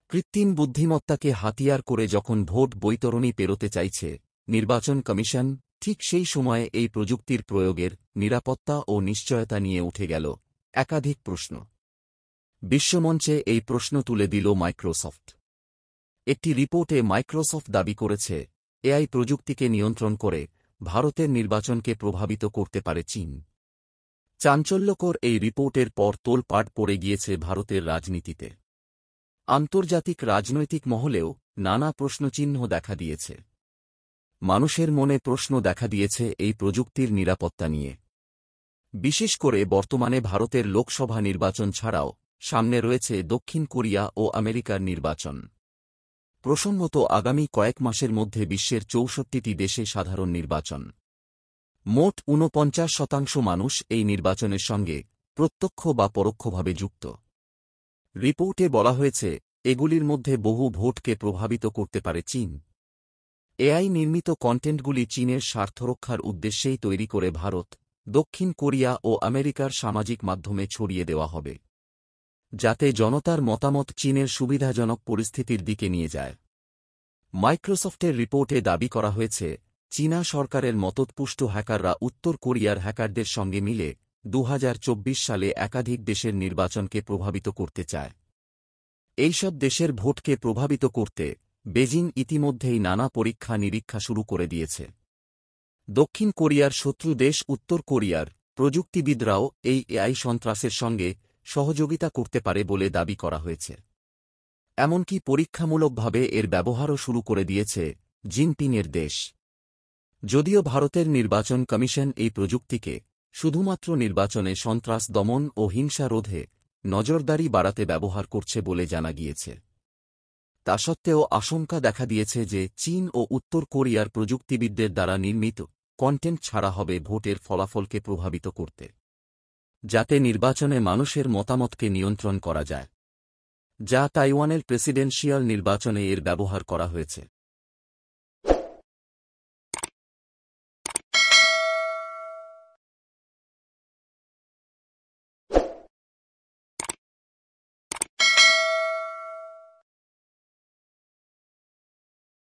কৃত্রিম বুদ্ধিমত্তাকে হাতিয়ার করে যখন ভোট বৈতরণী পেরোতে চাইছে নির্বাচন কমিশন, ঠিক সেই সময়ে এই প্রযুক্তির প্রয়োগের নিরাপত্তা ও নিশ্চয়তা নিয়ে উঠে গেল একাধিক প্রশ্ন। বিশ্বমঞ্চে এই প্রশ্ন তুলে দিল মাইক্রোসফট। একটি রিপোর্টে মাইক্রোসফট দাবি করেছে, এআই প্রযুক্তিকে নিয়ন্ত্রণ করে ভারতের নির্বাচনকে প্রভাবিত করতে পারে চীন। চাঞ্চল্যকর এই রিপোর্টের পর তোলপাড় পড়ে গিয়েছে ভারতের রাজনীতিতে। আন্তর্জাতিক রাজনৈতিক মহলেও নানা প্রশ্নচিহ্ন দেখা দিয়েছে। মানুষের মনে প্রশ্ন দেখা দিয়েছে এই প্রযুক্তির নিরাপত্তা নিয়ে। বিশেষ করে বর্তমানে ভারতের লোকসভা নির্বাচন ছাড়াও সামনে রয়েছে দক্ষিণ কোরিয়া ও আমেরিকার নির্বাচন। প্রসঙ্গত, আগামী কয়েক মাসের মধ্যে বিশ্বের ৬৪টি দেশে সাধারণ নির্বাচন। মোট ৪৯% মানুষ এই নির্বাচনের সঙ্গে প্রত্যক্ষ বা পরোক্ষভাবে যুক্ত। রিপোর্টে বলা হয়েছে, এগুলির মধ্যে বহু ভোটকে প্রভাবিত করতে পারে চীন। এআই নির্মিত কন্টেন্টগুলি চীনের স্বার্থরক্ষার উদ্দেশ্যেই তৈরি করে ভারত, দক্ষিণ কোরিয়া ও আমেরিকার সামাজিক মাধ্যমে ছড়িয়ে দেওয়া হবে, যাতে জনতার মতামত চীনের সুবিধাজনক পরিস্থিতির দিকে নিয়ে যায়। মাইক্রোসফটের রিপোর্টে দাবি করা হয়েছে, চীনা সরকারের মতপুষ্ট হ্যাকাররা উত্তর কোরিয়ার হ্যাকারদের সঙ্গে মিলে ২০২৪ সালে একাধিক দেশের নির্বাচনকে প্রভাবিত করতে চায়। এইসব দেশের ভোটকে প্রভাবিত করতে বেজিং ইতিমধ্যেই নানা পরীক্ষা নিরীক্ষা শুরু করে দিয়েছে। দক্ষিণ কোরিয়ার শত্রু দেশ উত্তর কোরিয়ার প্রযুক্তিবিদরাও এই এআই সন্ত্রাসের সঙ্গে সহযোগিতা করতে পারে বলে দাবি করা হয়েছে। এমনকি পরীক্ষামূলকভাবে এর ব্যবহারও শুরু করে দিয়েছে জিনপিংয়ের দেশ। যদিও ভারতের নির্বাচন কমিশন এই প্রযুক্তিকে শুধুমাত্র নির্বাচনে সন্ত্রাস দমন ও হিংসা রোধে নজরদারি বাড়াতে ব্যবহার করছে বলে জানা গিয়েছে। তা সত্ত্বেও আশঙ্কা দেখা দিয়েছে যে চীন ও উত্তর কোরিয়ার প্রযুক্তিবিদদের দ্বারা নির্মিত কন্টেন্ট ছাড়া হবে ভোটের ফলাফলকে প্রভাবিত করতে, যাতে নির্বাচনে মানুষের মতামতকে নিয়ন্ত্রণ করা যায়, যা তাইওয়ানের প্রেসিডেন্সিয়াল নির্বাচনে এর ব্যবহার করা হয়েছে।